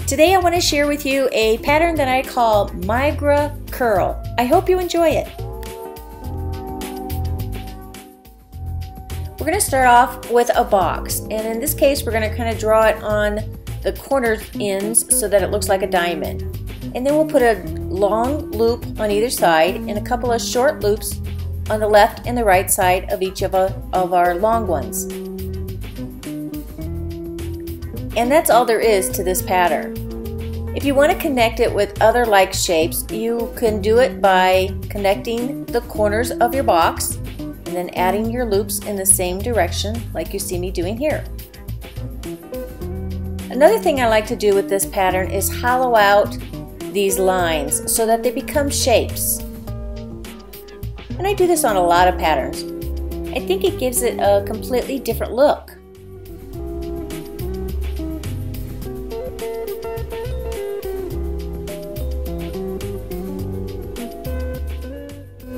Today I want to share with you a pattern that I call Migracurl. I hope you enjoy it. We're going to start off with a box, and in this case we're going to kind of draw it on the corner ends so that it looks like a diamond. And then we'll put a long loop on either side and a couple of short loops on the left and the right side of each of our long ones. And that's all there is to this pattern. If you want to connect it with other like shapes, you can do it by connecting the corners of your box and then adding your loops in the same direction like you see me doing here. Another thing I like to do with this pattern is hollow out these lines so that they become shapes. And I do this on a lot of patterns. I think it gives it a completely different look.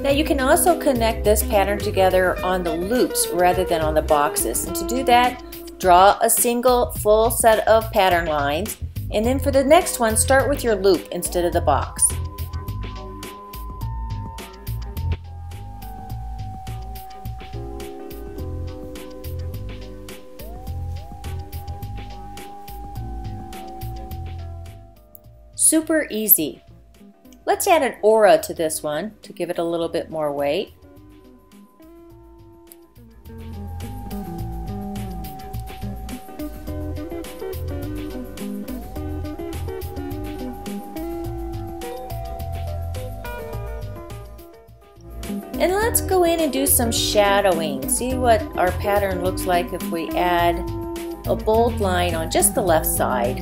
Now you can also connect this pattern together on the loops rather than on the boxes. And to do that, draw a single full set of pattern lines, and then for the next one, start with your loop instead of the box. Super easy. Let's add an aura to this one to give it a little bit more weight. And let's go in and do some shadowing. See what our pattern looks like if we add a bold line on just the left side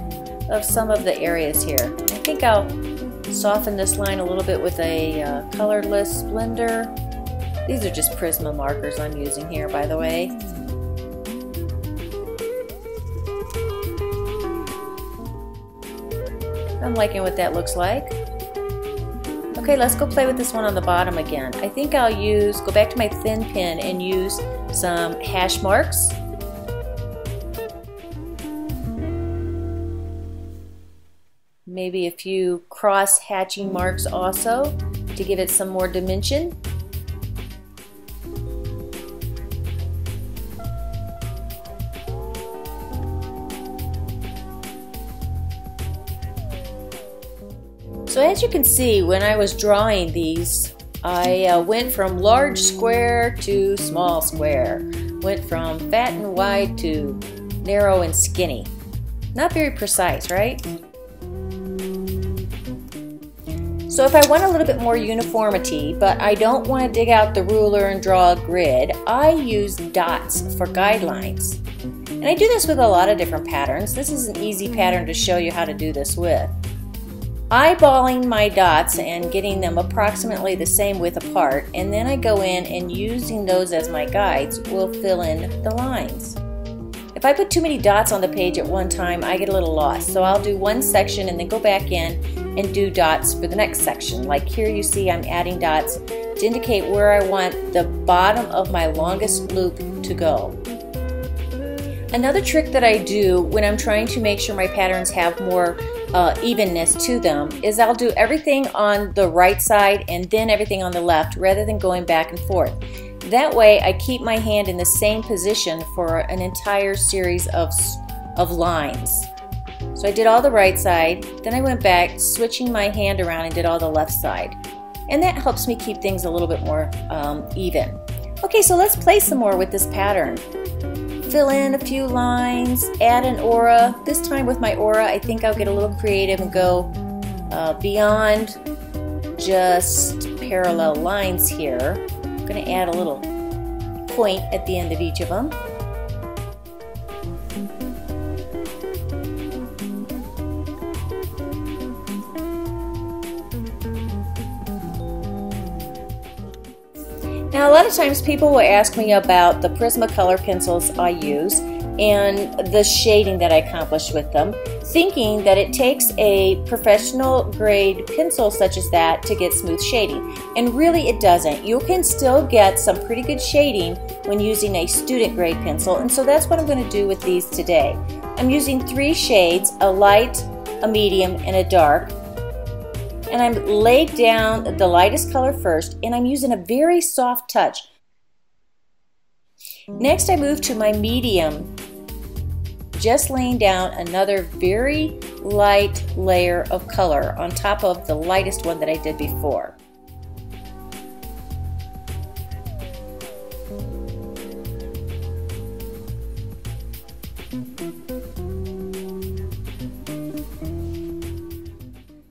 of some of the areas here. I think I'll soften this line a little bit with a colorless blender. These are just Prisma markers I'm using here, by the way. I'm liking what that looks like. Okay, let's go play with this one on the bottom again. I think I'll go back to my thin pen and use some hash marks. Maybe a few cross hatching marks also to give it some more dimension. So as you can see, when I was drawing these, I went from large square to small square. Went from fat and wide to narrow and skinny. Not very precise, right? So if I want a little bit more uniformity, but I don't want to dig out the ruler and draw a grid, I use dots for guidelines. And I do this with a lot of different patterns. This is an easy pattern to show you how to do this with. Eyeballing my dots and getting them approximately the same width apart, and then I go in and using those as my guides will fill in the lines. If I put too many dots on the page at one time, I get a little lost. So I'll do one section and then go back in and do dots for the next section. Like here you see I'm adding dots to indicate where I want the bottom of my longest loop to go. Another trick that I do when I'm trying to make sure my patterns have more evenness to them is I'll do everything on the right side and then everything on the left rather than going back and forth. That way I keep my hand in the same position for an entire series of lines. So I did all the right side, then I went back, switching my hand around and did all the left side. And that helps me keep things a little bit more even. Okay, so let's play some more with this pattern. Fill in a few lines, add an aura. This time with my aura, I think I'll get a little creative and go beyond just parallel lines here. I'm going to add a little point at the end of each of them. Now a lot of times people will ask me about the Prismacolor pencils I use and the shading that I accomplish with them, thinking that it takes a professional grade pencil such as that to get smooth shading. And really it doesn't. You can still get some pretty good shading when using a student grade pencil, and so that's what I'm going to do with these today. I'm using 3 shades, a light, a medium, and a dark. And I'm laid down the lightest color first, and I'm using a very soft touch. Next, I move to my medium, just laying down another very light layer of color on top of the lightest one that I did before.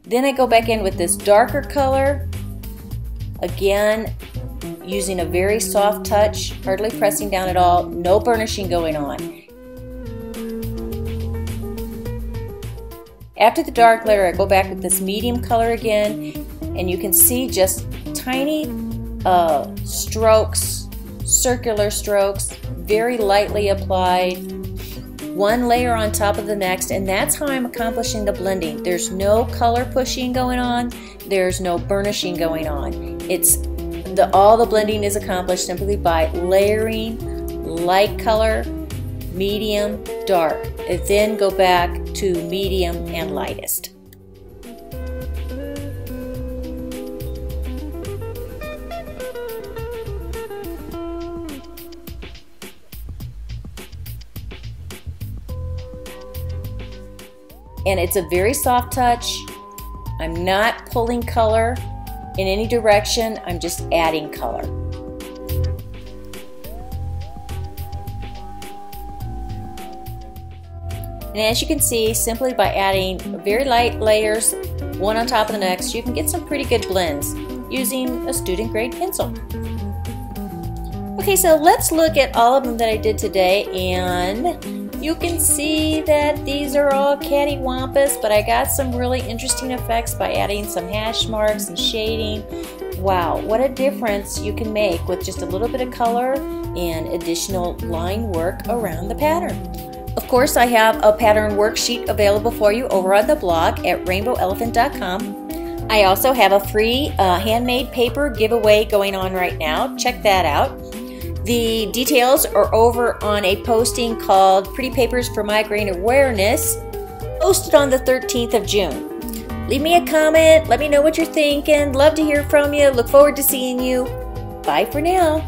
Then I go back in with this darker color, again using a very soft touch, hardly pressing down at all, no burnishing going on. After the dark layer, I go back with this medium color again, and you can see just tiny strokes, circular strokes, very lightly applied. One layer on top of the next, and that's how I'm accomplishing the blending. There's no color pushing going on, there's no burnishing going on. All the blending is accomplished simply by layering light color, medium, dark, and then go back to medium and lightest. And it's a very soft touch. I'm not pulling color in any direction, I'm just adding color. And as you can see, simply by adding very light layers, one on top of the next, you can get some pretty good blends using a student grade pencil. Okay, so let's look at all of them that I did today, and you can see that these are all cattywampus, but I got some really interesting effects by adding some hash marks and shading. Wow, what a difference you can make with just a little bit of color and additional line work around the pattern. Of course, I have a pattern worksheet available for you over on the blog at rainbowelephant.com. I also have a free handmade paper giveaway going on right now. Check that out. The details are over on a posting called Pretty Papers for Migraine Awareness, posted on the 13th of June. Leave me a comment, let me know what you're thinking. Love to hear from you. Look forward to seeing you. Bye for now.